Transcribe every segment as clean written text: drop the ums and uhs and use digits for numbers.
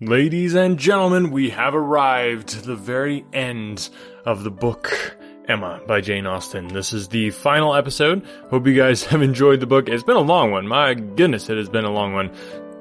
Ladies and gentlemen, we have arrived to the very end of the book Emma by Jane Austen. This is the final episode. Hope you guys have enjoyed the book. It's been a long one. My goodness, it has been a long one.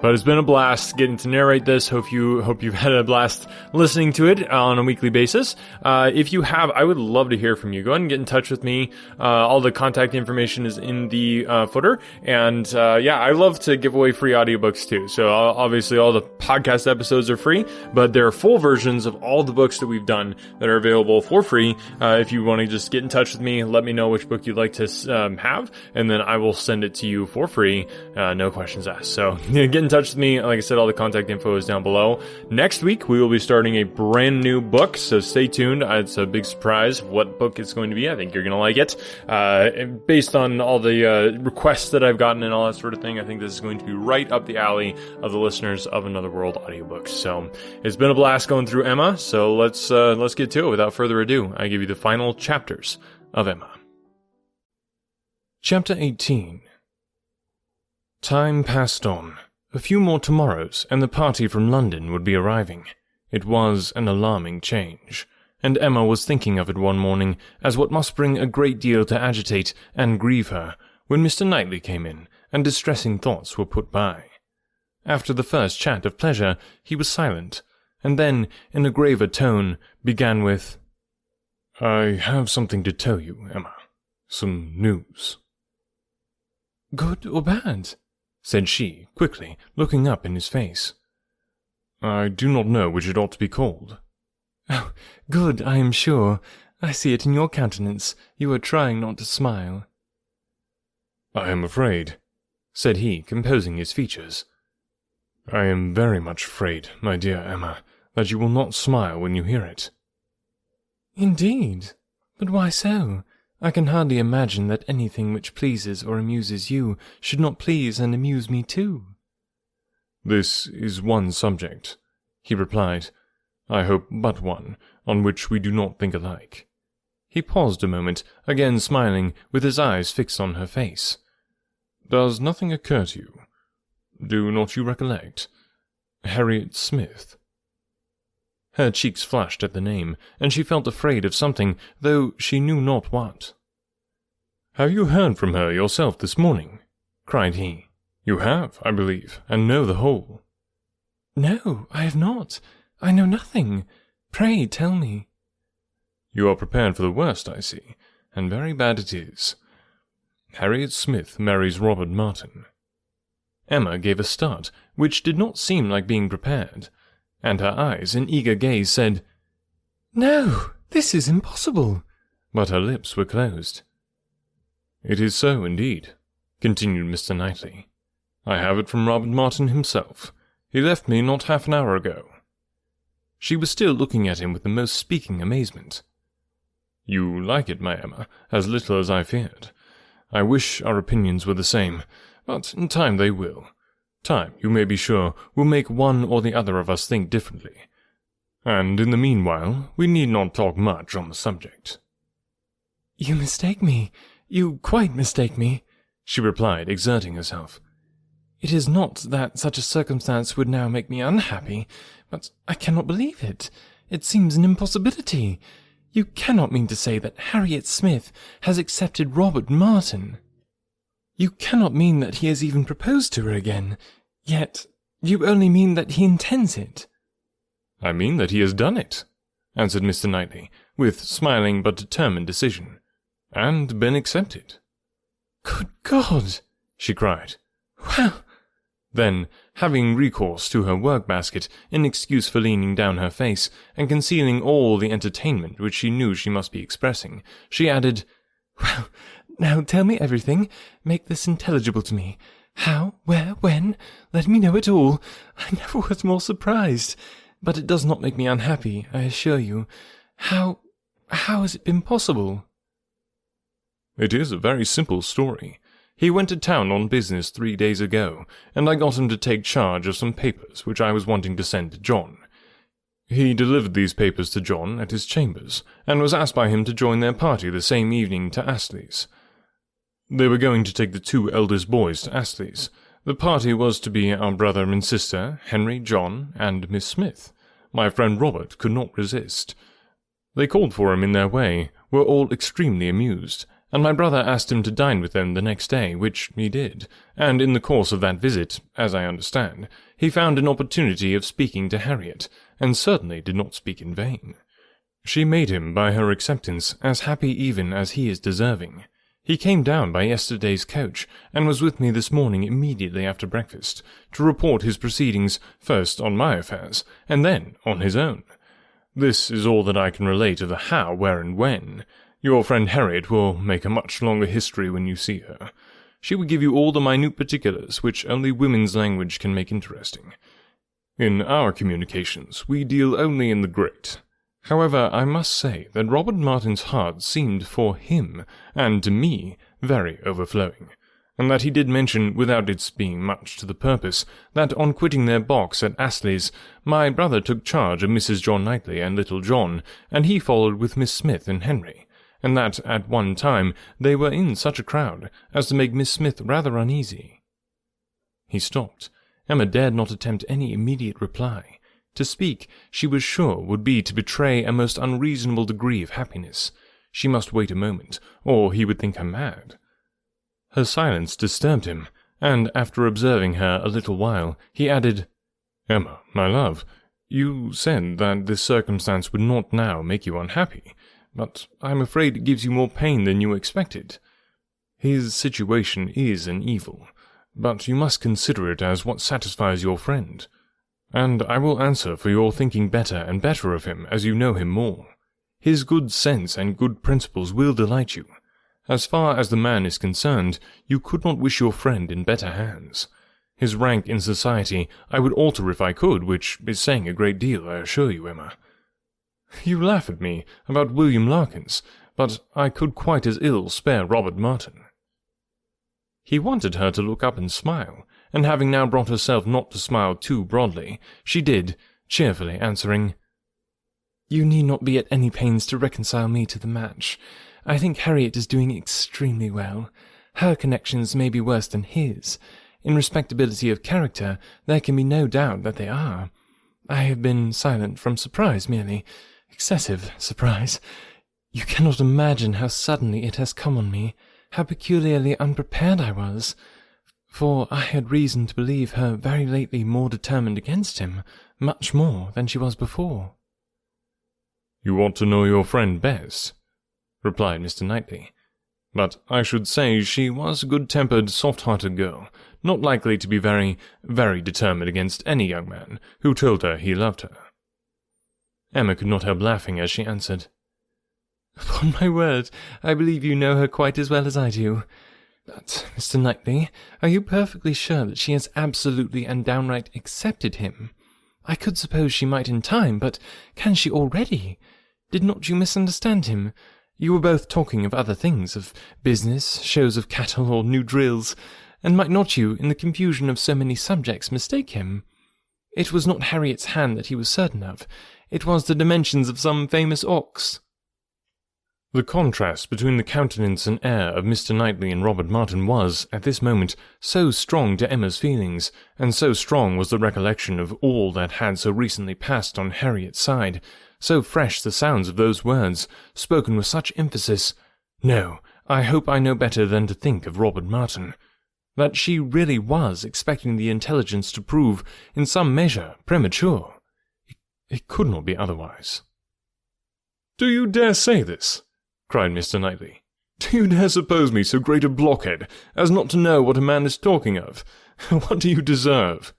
But it's been a blast getting to narrate this. Hope you've had a blast listening to it on a weekly basis. If you have, I would love to hear from you. Go ahead and get in touch with me. All the contact information is in the footer. And I love to give away free audiobooks too. So obviously all the podcast episodes are free, but there are full versions of all the books that we've done that are available for free. If you want to just get in touch with me, let me know which book you'd like to have, and then I will send it to you for free. No questions asked. So get in touch with me. Like I said, all the contact info is down below. Next week, we will be starting a brand new book, so stay tuned. It's a big surprise what book it's going to be. I think you're going to like it. Based on all the requests that I've gotten and all that sort of thing, I think this is going to be right up the alley of the listeners of Another World audiobooks. So it's been a blast going through Emma, so let's get to it. Without further ado, I give you the final chapters of Emma. Chapter 18. Time passed on. A few more tomorrows, and the party from London would be arriving. It was an alarming change, and Emma was thinking of it one morning as what must bring a great deal to agitate and grieve her, when Mr. Knightley came in, and distressing thoughts were put by. After the first chat of pleasure, he was silent, and then, in a graver tone, began with, "I have something to tell you, Emma. Some news." "Good or bad?" said she, quickly, looking up in his face. "I do not know which it ought to be called." "Oh, good, I am sure. I see it in your countenance. You are trying not to smile." "I am afraid," said he, composing his features. "I am very much afraid, my dear Emma, that you will not smile when you hear it." "Indeed? But why so? I can hardly imagine that anything which pleases or amuses you should not please and amuse me too." "This is one subject," he replied. "I hope but one, on which we do not think alike." He paused a moment, again smiling, with his eyes fixed on her face. "Does nothing occur to you? Do not you recollect? Harriet Smith?" Her cheeks flushed at the name, and she felt afraid of something, though she knew not what. "Have you heard from her yourself this morning?" cried he. "You have, I believe, and know the whole." "No, I have not. I know nothing. Pray tell me." "You are prepared for the worst, I see, and very bad it is. Harriet Smith marries Robert Martin." Emma gave a start, which did not seem like being prepared, and her eyes, in eager gaze, said, "No, this is impossible." But her lips were closed. "It is so, indeed," continued Mr. Knightley. "I have it from Robert Martin himself. He left me not half an hour ago." She was still looking at him with the most speaking amazement. "You like it, my Emma, as little as I feared. I wish our opinions were the same, but in time they will. Time, you may be sure, will make one or the other of us think differently. And in the meanwhile, we need not talk much on the subject." "You mistake me. You quite mistake me," she replied, exerting herself. "It is not that such a circumstance would now make me unhappy, but I cannot believe it. It seems an impossibility. You cannot mean to say that Harriet Smith has accepted Robert Martin. You cannot mean that he has even proposed to her again, yet you only mean that he intends it." "I mean that he has done it," answered Mr. Knightley, with smiling but determined decision, "and been accepted." "Good God!" she cried. "Well—" Then, having recourse to her work-basket in excuse for leaning down her face, and concealing all the entertainment which she knew she must be expressing, she added, "Well, now tell me everything. Make this intelligible to me. How, where, when? Let me know it all. I never was more surprised. But it does not make me unhappy, I assure you. How has it been possible?" "It is a very simple story. He went to town on business 3 days ago, and I got him to take charge of some papers which I was wanting to send to John. He delivered these papers to John at his chambers, and was asked by him to join their party the same evening to Astley's. They were going to take the 2 eldest boys to Astley's, The party was to be our brother and sister, Henry, John, and Miss Smith. My friend Robert could not resist. They called for him in their way, were all extremely amused, and my brother asked him to dine with them the next day, which he did, and in the course of that visit, as I understand, he found an opportunity of speaking to Harriet, and certainly did not speak in vain. She made him, by her acceptance, as happy even as he is deserving. He came down by yesterday's coach, and was with me this morning immediately after breakfast, to report his proceedings first on my affairs, and then on his own. This is all that I can relate of the how, where, and when. Your friend Harriet will make a much longer history when you see her. She will give you all the minute particulars which only women's language can make interesting. In our communications, we deal only in the great. However, I must say that Robert Martin's heart seemed for him, and to me, very overflowing, and that he did mention, without its being much to the purpose, that on quitting their box at Astley's, my brother took charge of Mrs. John Knightley and little John, and he followed with Miss Smith and Henry, and that at one time they were in such a crowd as to make Miss Smith rather uneasy. He stopped. Emma dared not attempt any immediate reply. To speak, she was sure, would be to betray a most unreasonable degree of happiness. She must wait a moment, or he would think her mad. Her silence disturbed him, and after observing her a little while, he added, "Emma, my love, you said that this circumstance would not now make you unhappy, but I am afraid it gives you more pain than you expected. His situation is an evil, but you must consider it as what satisfies your friend, and I will answer for your thinking better and better of him as you know him more. His good sense and good principles will delight you. As far as the man is concerned, you could not wish your friend in better hands. His rank in society I would alter if I could, which is saying a great deal, I assure you, Emma. You laugh at me about William Larkins, but I could quite as ill spare Robert Martin." He wanted her to look up and smile, and having now brought herself not to smile too broadly, she did, cheerfully answering, "You need not be at any pains to reconcile me to the match. I think Harriet is doing extremely well. Her connections may be worse than his. In respectability of character, there can be no doubt that they are. I have been silent from surprise merely. Excessive surprise. You cannot imagine how suddenly it has come on me, how peculiarly unprepared I was, for I had reason to believe her very lately more determined against him, much more than she was before." "You ought to know your friend best," replied Mr. Knightley. "But I should say she was a good-tempered, soft-hearted girl, not likely to be very, very determined against any young man who told her he loved her." Emma could not help laughing as she answered, "Upon my word, I believe you know her quite as well as I do. But, Mr. Knightley, are you perfectly sure that she has absolutely and downright accepted him? I could suppose she might in time, but can she already? Did not you misunderstand him? You were both talking of other things, of business, shows of cattle, or new drills, and might not you, in the confusion of so many subjects, mistake him? It was not Harriet's hand that he was certain of. It was the dimensions of some famous ox." The contrast between the countenance and air of Mr. Knightley and Robert Martin was, at this moment, so strong to Emma's feelings, and so strong was the recollection of all that had so recently passed on Harriet's side, so fresh the sounds of those words, spoken with such emphasis, "No, I hope I know better than to think of Robert Martin," that she really was expecting the intelligence to prove, in some measure, premature. It could not be otherwise. "Do you dare say this?" cried Mr. Knightley. "Do you dare suppose me so great a blockhead as not to know what a man is talking of? What do you deserve?"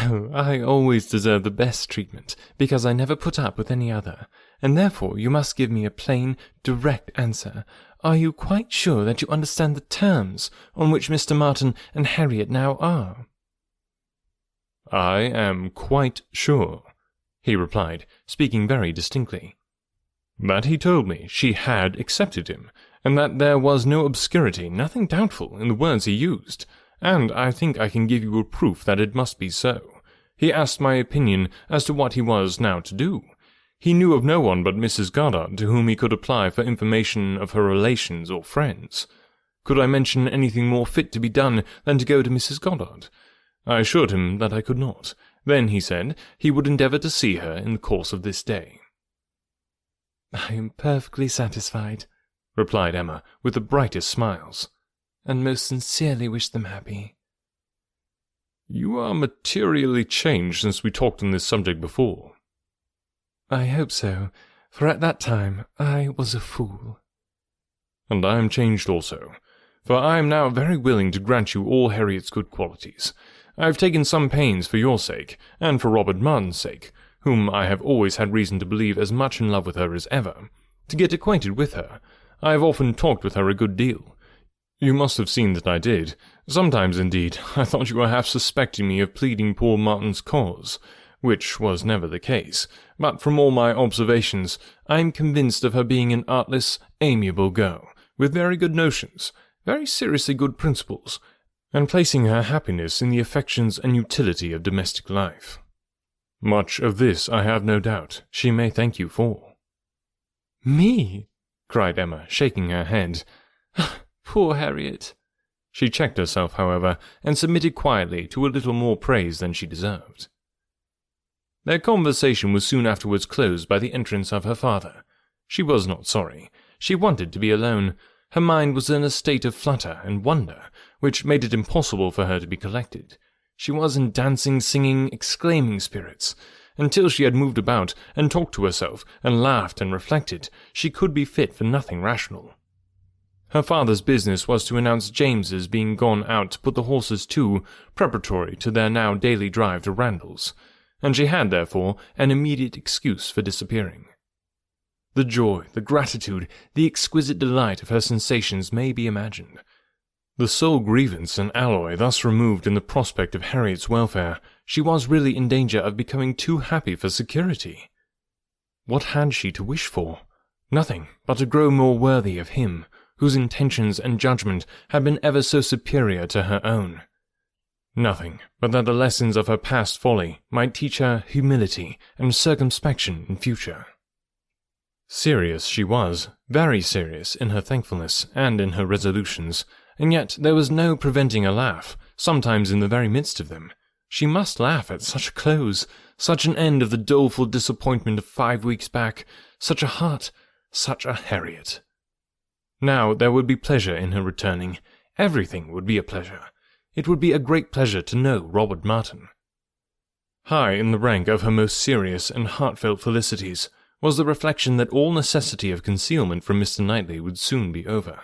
"Oh, I always deserve the best treatment, because I never put up with any other, and therefore you must give me a plain, direct answer. Are you quite sure that you understand the terms on which Mr. Martin and Harriet now are?" "I am quite sure," he replied, speaking very distinctly. "That he told me she had accepted him, and that there was no obscurity, nothing doubtful, in the words he used, and I think I can give you a proof that it must be so. He asked my opinion as to what he was now to do. He knew of no one but Mrs. Goddard to whom he could apply for information of her relations or friends. Could I mention anything more fit to be done than to go to Mrs. Goddard? I assured him that I could not. Then, he said, he would endeavour to see her in the course of this day. I am perfectly satisfied, replied Emma, with the brightest smiles, and most sincerely wish them happy. You are materially changed since we talked on this subject before. I hope so, for at that time I was a fool. And I am changed also, for I am now very willing to grant you all Harriet's good qualities. I have taken some pains for your sake, and for Robert Martin's sake, whom I have always had reason to believe as much in love with her as ever, to get acquainted with her. I have often talked with her a good deal. You must have seen that I did. Sometimes, indeed, I thought you were half suspecting me of pleading poor Martin's cause, which was never the case, but from all my observations, I am convinced of her being an artless, amiable girl, with very good notions, very seriously good principles, and placing her happiness in the affections and utility of domestic life. Much of this, I have no doubt, she may thank you for. Me? cried Emma, shaking her head. Poor Harriet. She checked herself, however, and submitted quietly to a little more praise than she deserved. Their conversation was soon afterwards closed by the entrance of her father. She was not sorry. She wanted to be alone. Her mind was in a state of flutter and wonder, which made it impossible for her to be collected. She was in dancing, singing, exclaiming spirits. Until she had moved about, and talked to herself, and laughed and reflected, she could be fit for nothing rational. Her father's business was to announce James's being gone out to put the horses to, preparatory to their now daily drive to Randalls, and she had, therefore, an immediate excuse for disappearing. The joy, the gratitude, the exquisite delight of her sensations may be imagined. The sole grievance and alloy thus removed in the prospect of Harriet's welfare, she was really in danger of becoming too happy for security. What had she to wish for? Nothing but to grow more worthy of him, whose intentions and judgment had been ever so superior to her own. Nothing but that the lessons of her past folly might teach her humility and circumspection in future. Serious she was, very serious in her thankfulness and in her resolutions, and yet there was no preventing a laugh, sometimes in the very midst of them. She must laugh at such a close, such an end of the doleful disappointment of 5 weeks back, such a heart, such a Harriet. Now there would be pleasure in her returning. Everything would be a pleasure. It would be a great pleasure to know Robert Martin. High in the rank of her most serious and heartfelt felicities was the reflection that all necessity of concealment from Mr. Knightley would soon be over.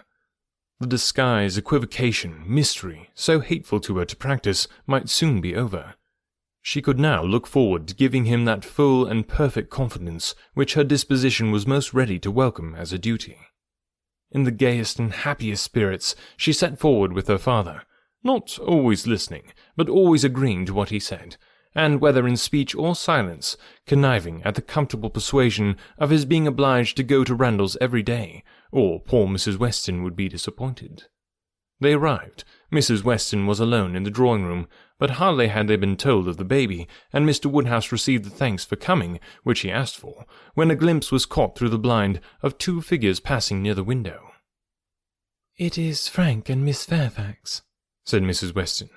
The disguise, equivocation, mystery, so hateful to her to practice, might soon be over. She could now look forward to giving him that full and perfect confidence which her disposition was most ready to welcome as a duty. In the gayest and happiest spirits, she set forward with her father, not always listening, but always agreeing to what he said, and whether in speech or silence, conniving at the comfortable persuasion of his being obliged to go to Randalls every day, or poor Mrs. Weston would be disappointed. They arrived. Mrs. Weston was alone in the drawing-room, but hardly had they been told of the baby, and Mr. Woodhouse received the thanks for coming, which he asked for, when a glimpse was caught through the blind of 2 figures passing near the window. "It is Frank and Miss Fairfax," said Mrs. Weston.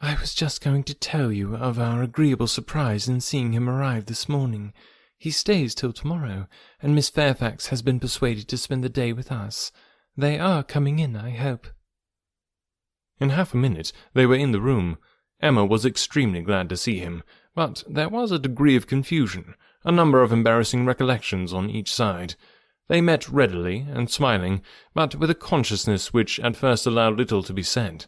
"I was just going to tell you of our agreeable surprise in seeing him arrive this morning. He stays till tomorrow, and Miss Fairfax has been persuaded to spend the day with us. They are coming in, I hope." In half a minute they were in the room. Emma was extremely glad to see him, but there was a degree of confusion, a number of embarrassing recollections on each side. They met readily and smiling, but with a consciousness which at first allowed little to be said.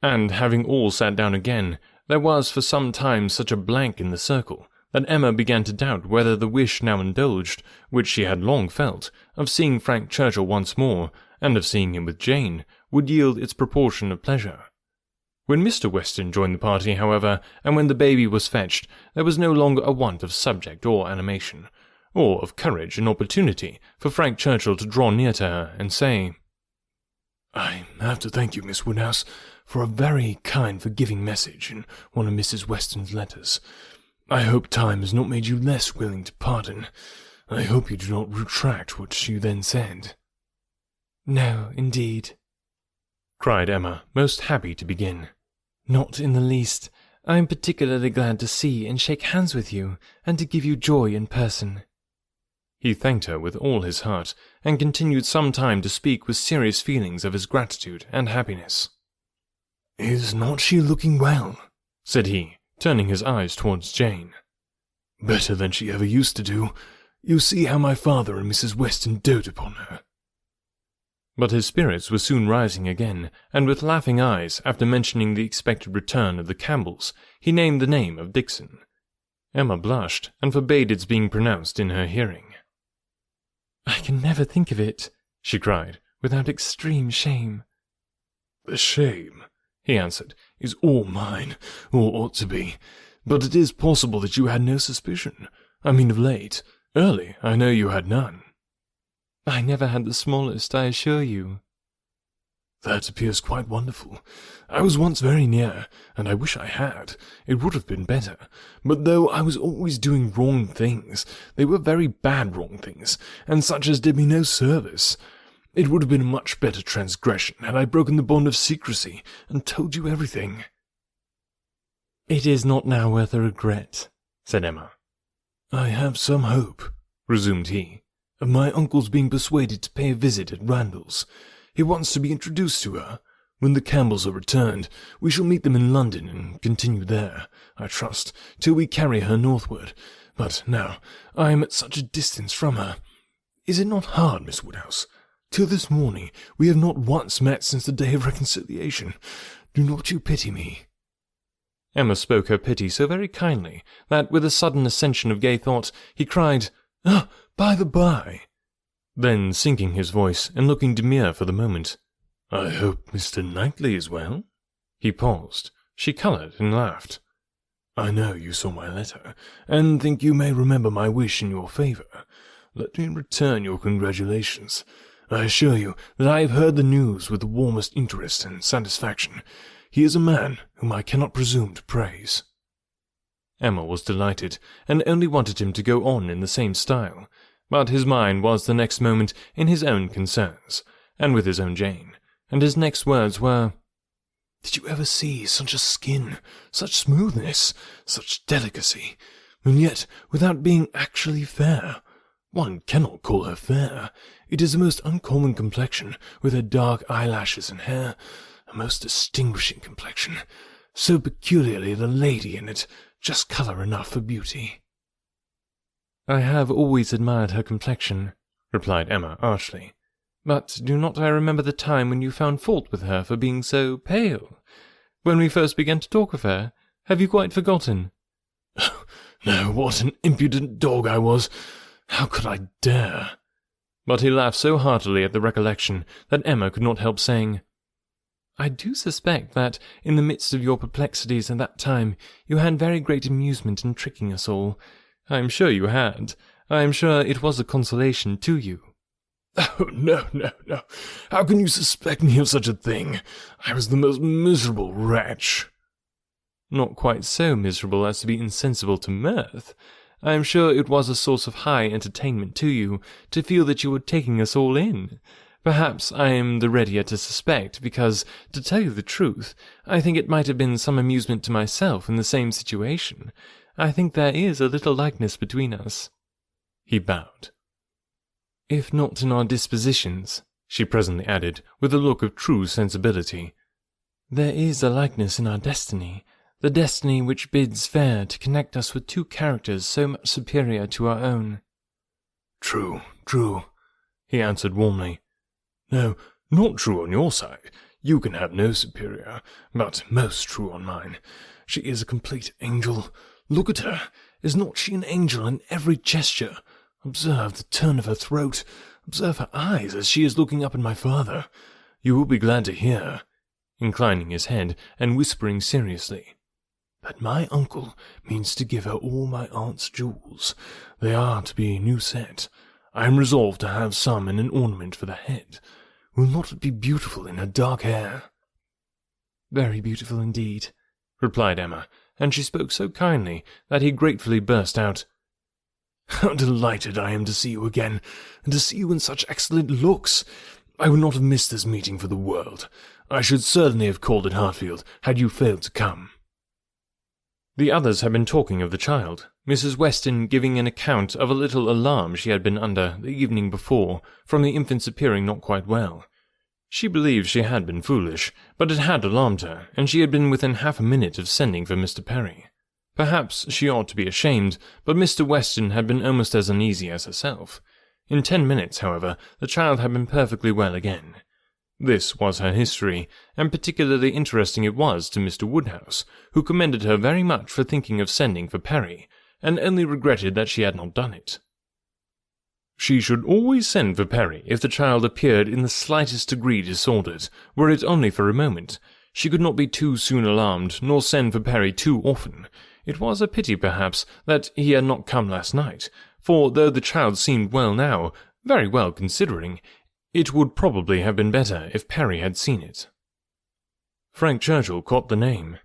And having all sat down again, there was for some time such a blank in the circle that Emma began to doubt whether the wish now indulged, which she had long felt, of seeing Frank Churchill once more, and of seeing him with Jane, would yield its proportion of pleasure. When Mr. Weston joined the party, however, and when the baby was fetched, there was no longer a want of subject or animation, or of courage and opportunity for Frank Churchill to draw near to her and say, "I have to thank you, Miss Woodhouse, for a very kind forgiving message in one of Mrs. Weston's letters. I hope time has not made you less willing to pardon. I hope you do not retract what you then said." "No, indeed," cried Emma, most happy to begin. "Not in the least. I am particularly glad to see and shake hands with you, and to give you joy in person." He thanked her with all his heart, and continued some time to speak with serious feelings of his gratitude and happiness. "Is not she looking well?" said he, turning his eyes towards Jane. "Better than she ever used to do. You see how my father and Mrs. Weston dote upon her." But his spirits were soon rising again, and with laughing eyes, after mentioning the expected return of the Campbells, he named the name of Dixon. Emma blushed, and forbade its being pronounced in her hearing. "I can never think of it," she cried, without extreme shame. "The shame," he answered, "is all mine, or ought to be. But it is possible that you had no suspicion. I mean of late. Early, I know you had none." "I never had the smallest, I assure you." "That appears quite wonderful. I was once very near, and I wish I had. It would have been better. But though I was always doing wrong things, they were very bad wrong things, and such as did me no service. It would have been a much better transgression had I broken the bond of secrecy and told you everything." "It is not now worth a regret," said Emma. "I have some hope," resumed he, "of my uncle's being persuaded to pay a visit at Randall's. He wants to be introduced to her. When the Campbells are returned, we shall meet them in London and continue there, I trust, till we carry her northward. But now I am at such a distance from her. Is it not hard, Miss Woodhouse? Till this morning we have not once met since the day of reconciliation. Do not you pity me?" Emma spoke her pity so very kindly that, with a sudden accession of gay thought, he cried, "Ah, by the by!" Then, sinking his voice and looking demure for the moment, "I hope Mr. Knightley is well?" He paused. She coloured and laughed. "I know you saw my letter, and think you may remember my wish in your favour. Let me return your congratulations. I assure you that I have heard the news with the warmest interest and satisfaction. He is a man whom I cannot presume to praise." Emma was delighted, and only wanted him to go on in the same style, but his mind was the next moment in his own concerns, and with his own Jane, and his next words were, "Did you ever see such a skin, such smoothness, such delicacy, and yet without being actually fair? One cannot call her fair. It is a most uncommon complexion, with her dark eyelashes and hair, a most distinguishing complexion, so peculiarly the lady in it, just colour enough for beauty." "I have always admired her complexion," replied Emma archly. "But do not I remember the time when you found fault with her for being so pale? When we first began to talk of her, have you quite forgotten?" "No, what an impudent dog I was! How could I dare?" But he laughed so heartily at the recollection that Emma could not help saying, "I do suspect that, in the midst of your perplexities at that time, you had very great amusement in tricking us all. I am sure you had. I am sure it was a consolation to you." "Oh, no. How can you suspect me of such a thing? I was the most miserable wretch." "Not quite so miserable as to be insensible to mirth. I am sure it was a source of high entertainment to you to feel that you were taking us all in. Perhaps I am the readier to suspect, because, to tell you the truth, I think it might have been some amusement to myself in the same situation. I think there is a little likeness between us." He bowed. "If not in our dispositions," she presently added, with a look of true sensibility, "there is a likeness in our destiny, the destiny which bids fair to connect us with two characters so much superior to our own." True, he answered warmly. "No, not true on your side. You can have no superior, but most true on mine. She is a complete angel. Look at her. Is not she an angel in every gesture? Observe the turn of her throat. Observe her eyes as she is looking up at my father. You will be glad to hear," inclining his head and whispering seriously, "that my uncle means to give her all my aunt's jewels. They are to be new set. I am resolved to have some in an ornament for the head. Will not it be beautiful in her dark hair?" "Very beautiful indeed," replied Emma, and she spoke so kindly that he gratefully burst out, "How delighted I am to see you again, and to see you in such excellent looks! I would not have missed this meeting for the world. I should certainly have called at Hartfield had you failed to come." The others had been talking of the child, Mrs. Weston giving an account of a little alarm she had been under the evening before from the infant's appearing not quite well. She believed she had been foolish, but it had alarmed her, and she had been within half a minute of sending for Mr. Perry. Perhaps she ought to be ashamed, but Mr. Weston had been almost as uneasy as herself. In 10 minutes, however, the child had been perfectly well again. This was her history, and particularly interesting it was to Mr. Woodhouse, who commended her very much for thinking of sending for Perry, and only regretted that she had not done it. She should always send for Perry if the child appeared in the slightest degree disordered, were it only for a moment. She could not be too soon alarmed, nor send for Perry too often. It was a pity, perhaps, that he had not come last night, for though the child seemed well now, very well considering, it would probably have been better if Perry had seen it. Frank Churchill caught the name.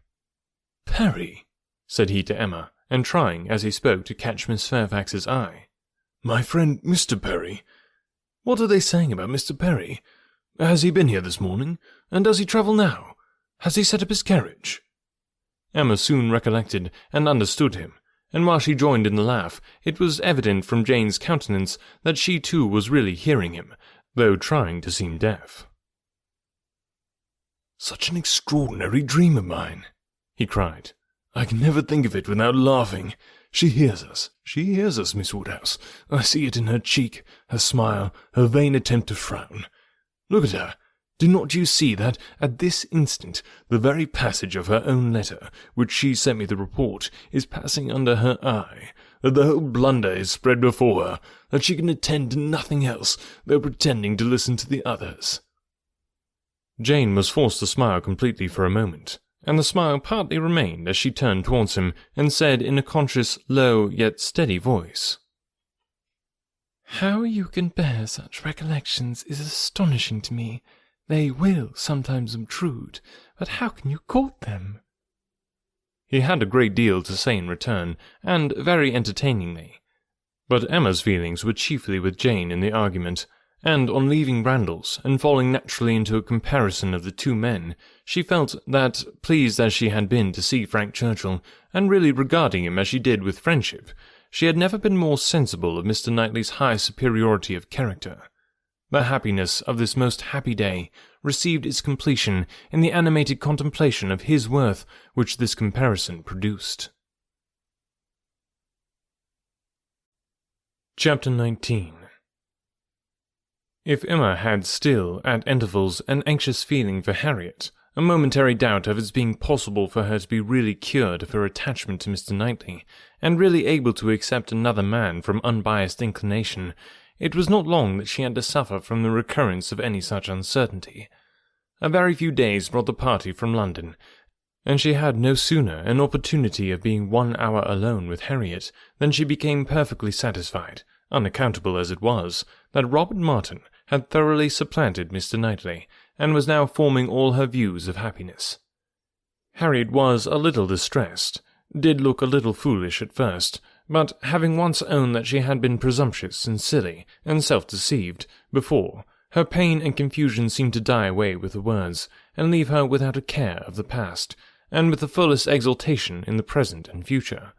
"Perry," said he to Emma, and trying, as he spoke, to catch Miss Fairfax's eye. "My friend Mr. Perry. What are they saying about Mr. Perry? Has he been here this morning? And does he travel now? Has he set up his carriage?" Emma soon recollected and understood him, and while she joined in the laugh, it was evident from Jane's countenance that she too was really hearing him, though trying to seem deaf. "Such an extraordinary dream of mine," he cried. "I can never think of it without laughing. She hears us, Miss Woodhouse. I see it in her cheek, her smile, her vain attempt to frown. Look at her. Do not you see that, at this instant, the very passage of her own letter, which she sent me the report, is passing under her eye, that the whole blunder is spread before her, that she can attend to nothing else, though pretending to listen to the others?" Jane was forced to smile completely for a moment, and the smile partly remained as she turned towards him and said in a conscious, low, yet steady voice, "How you can bear such recollections is astonishing to me. They will sometimes obtrude, but how can you court them?" He had a great deal to say in return, and very entertainingly. But Emma's feelings were chiefly with Jane in the argument, and on leaving Randalls and falling naturally into a comparison of the two men, she felt that, pleased as she had been to see Frank Churchill, and really regarding him as she did with friendship, she had never been more sensible of Mr. Knightley's high superiority of character. The happiness of this most happy day received its completion in the animated contemplation of his worth which this comparison produced. Chapter 19. If Emma had still, at intervals, an anxious feeling for Harriet, a momentary doubt of its being possible for her to be really cured of her attachment to Mr. Knightley, and really able to accept another man from unbiased inclination, it was not long that she had to suffer from the recurrence of any such uncertainty. A very few days brought the party from London, and she had no sooner an opportunity of being 1 hour alone with Harriet than she became perfectly satisfied, unaccountable as it was, that Robert Martin had thoroughly supplanted Mr. Knightley, and was now forming all her views of happiness. Harriet was a little distressed, did look a little foolish at first, but having once owned that she had been presumptuous and silly and self-deceived before, her pain and confusion seemed to die away with the words, and leave her without a care of the past, and with the fullest exultation in the present and future.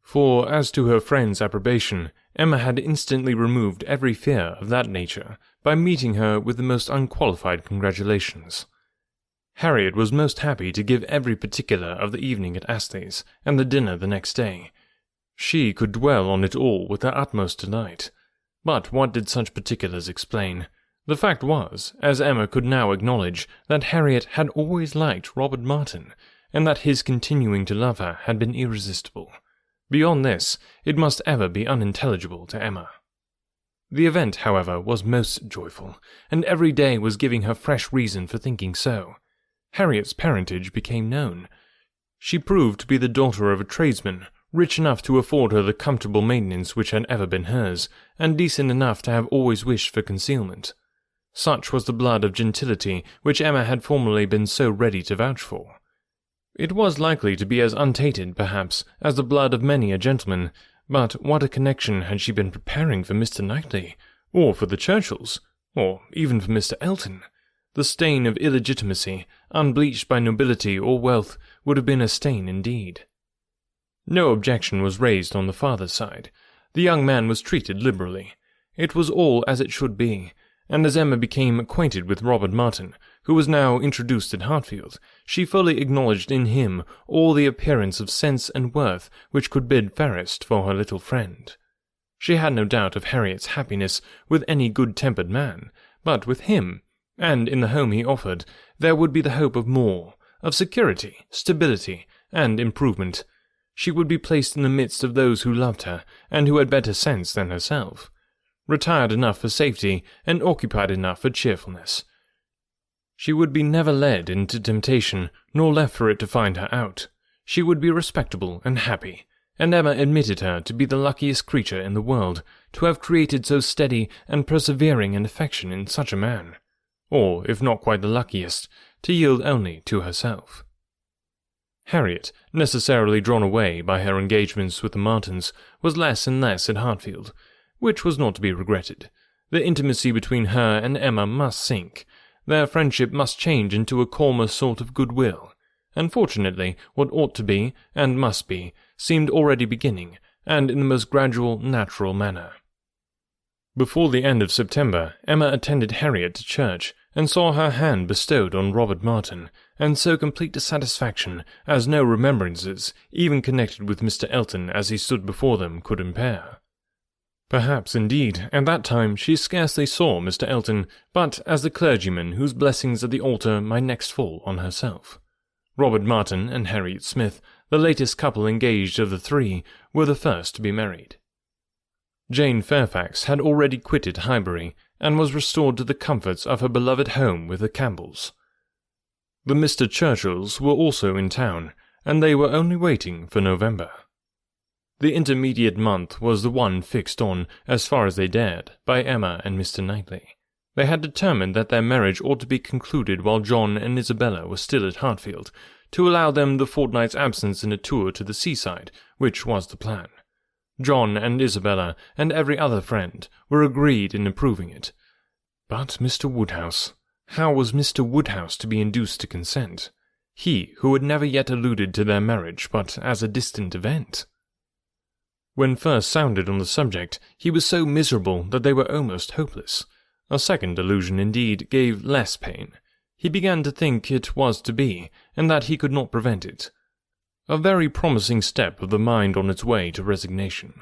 For, as to her friend's approbation, Emma had instantly removed every fear of that nature by meeting her with the most unqualified congratulations. Harriet was most happy to give every particular of the evening at Astley's, and the dinner the next day. She could dwell on it all with the utmost delight. But what did such particulars explain? The fact was, as Emma could now acknowledge, that Harriet had always liked Robert Martin, and that his continuing to love her had been irresistible. Beyond this, it must ever be unintelligible to Emma. The event, however, was most joyful, and every day was giving her fresh reason for thinking so. Harriet's parentage became known. She proved to be the daughter of a tradesman, rich enough to afford her the comfortable maintenance which had ever been hers, and decent enough to have always wished for concealment. Such was the blood of gentility which Emma had formerly been so ready to vouch for. It was likely to be as untainted, perhaps, as the blood of many a gentleman, but what a connection had she been preparing for Mr. Knightley, or for the Churchills? Or even for Mr. Elton. The stain of illegitimacy, unbleached by nobility or wealth, would have been a stain indeed. No objection was raised on the father's side. The young man was treated liberally. It was all as it should be, and as Emma became acquainted with Robert Martin, who was now introduced at Hartfield, she fully acknowledged in him all the appearance of sense and worth which could bid fairest for her little friend. She had no doubt of Harriet's happiness with any good-tempered man, but with him, and in the home he offered, there would be the hope of more, of security, stability, and improvement. She would be placed in the midst of those who loved her, and who had better sense than herself, retired enough for safety, and occupied enough for cheerfulness. She would be never led into temptation, nor left for it to find her out. She would be respectable and happy, and Emma admitted her to be the luckiest creature in the world, to have created so steady and persevering an affection in such a man, or, if not quite the luckiest, to yield only to herself. Harriet, necessarily drawn away by her engagements with the Martins, was less and less at Hartfield, which was not to be regretted. The intimacy between her and Emma must sink. Their friendship must change into a calmer sort of goodwill. And fortunately, what ought to be, and must be, seemed already beginning, and in the most gradual, natural manner. Before the end of September, Emma attended Harriet to church, and saw her hand bestowed on Robert Martin, and so complete a satisfaction as no remembrances, even connected with Mr. Elton as he stood before them, could impair. Perhaps, indeed, at that time she scarcely saw Mr. Elton, but as the clergyman whose blessings at the altar might next fall on herself. Robert Martin and Harriet Smith, the latest couple engaged of the three, were the first to be married. Jane Fairfax had already quitted Highbury, and was restored to the comforts of her beloved home with the Campbells. The Mr. Churchills were also in town, and they were only waiting for November. The intermediate month was the one fixed on, as far as they dared, by Emma and Mr. Knightley. They had determined that their marriage ought to be concluded while John and Isabella were still at Hartfield, to allow them the fortnight's absence in a tour to the seaside, which was the plan. John and Isabella and every other friend were agreed in approving it. But Mr. Woodhouse, how was Mr. Woodhouse to be induced to consent? He who had never yet alluded to their marriage but as a distant event. When first sounded on the subject, he was so miserable that they were almost hopeless. A second allusion, indeed, gave less pain. He began to think it was to be, and that he could not prevent it. A very promising step of the mind on its way to resignation.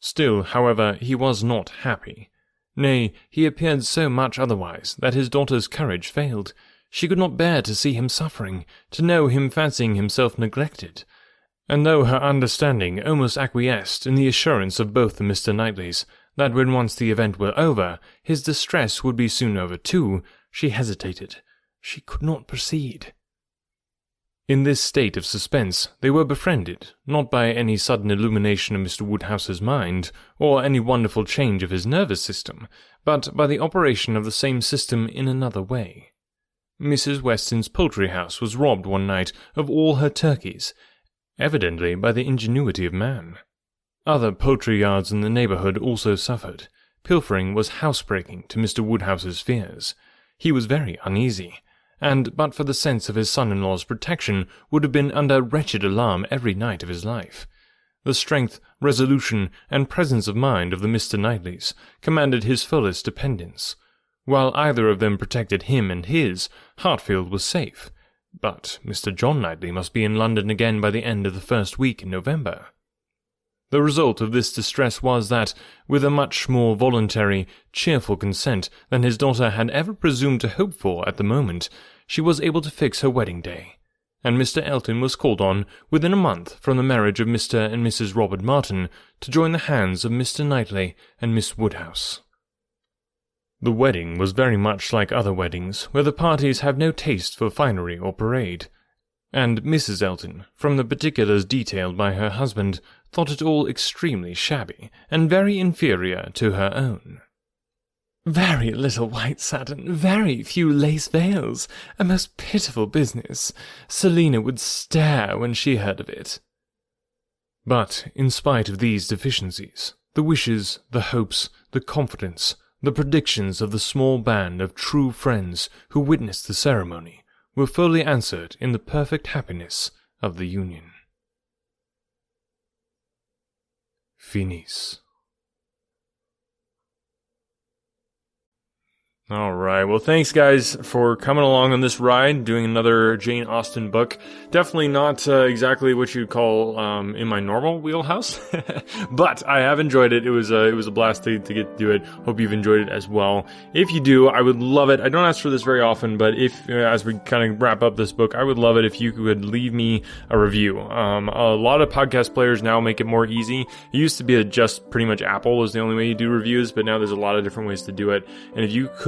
Still, however, he was not happy. Nay, he appeared so much otherwise that his daughter's courage failed. She could not bear to see him suffering, to know him fancying himself neglected. And though her understanding almost acquiesced in the assurance of both the Mr. Knightleys that when once the event were over, his distress would be soon over too, she hesitated. She could not proceed. In this state of suspense they were befriended, not by any sudden illumination of Mr. Woodhouse's mind, or any wonderful change of his nervous system, but by the operation of the same system in another way. Mrs. Weston's poultry-house was robbed one night of all her turkeys, evidently by the ingenuity of man. Other poultry-yards in the neighbourhood also suffered. Pilfering was housebreaking to Mr. Woodhouse's fears. He was very uneasy, and but for the sense of his son-in-law's protection would have been under wretched alarm every night of his life. The strength, resolution, and presence of mind of the Mr. Knightleys commanded his fullest dependence. While either of them protected him and his, Hartfield was safe. But Mr. John Knightley must be in London again by the end of the first week in November. The result of this distress was that, with a much more voluntary, cheerful consent than his daughter had ever presumed to hope for at the moment, she was able to fix her wedding day, and Mr. Elton was called on, within a month from the marriage of Mr. and Mrs. Robert Martin, to join the hands of Mr. Knightley and Miss Woodhouse. The wedding was very much like other weddings, where the parties have no taste for finery or parade, and Mrs. Elton, from the particulars detailed by her husband, thought it all extremely shabby, and very inferior to her own. Very little white satin, very few lace veils, a most pitiful business. Selina would stare when she heard of it. But, in spite of these deficiencies, the wishes, the hopes, the confidence, The predictions of the small band of true friends who witnessed the ceremony were fully answered in the perfect happiness of the union. Finis. All right. Well, thanks, guys, for coming along on this ride, doing another Jane Austen book. Definitely not exactly what you'd call in my normal wheelhouse, but I have enjoyed it. It was a blast to get to do it. Hope you've enjoyed it as well. If you do, I would love it. I don't ask for this very often, but if as we kind of wrap up this book, I would love it if you could leave me a review. A lot of podcast players now make it more easy. It used to be just pretty much Apple was the only way you do reviews, but now there's a lot of different ways to do it. And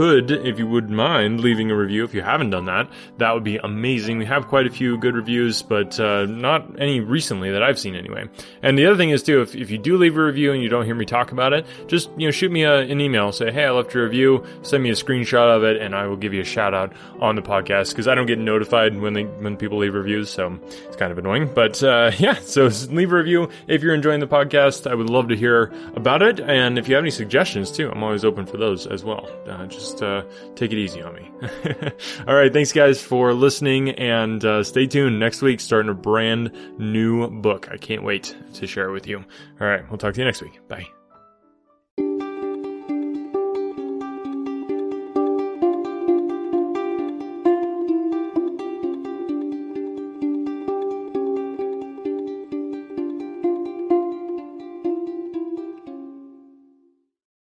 if you wouldn't mind leaving a review, if you haven't done that, that would be amazing. We have quite a few good reviews, but not any recently that I've seen anyway. And the other thing is too, if you do leave a review and you don't hear me talk about it, just shoot me an email. Say, hey, I left a review. Send me a screenshot of it, and I will give you a shout out on the podcast because I don't get notified when people leave reviews, so it's kind of annoying. But yeah, so leave a review if you're enjoying the podcast. I would love to hear about it, and if you have any suggestions too, I'm always open for those as well. Just take it easy on me. All right, thanks guys for listening, and stay tuned. Next week, starting a brand new book. I can't wait to share it with you. All right, we'll talk to you next week. Bye.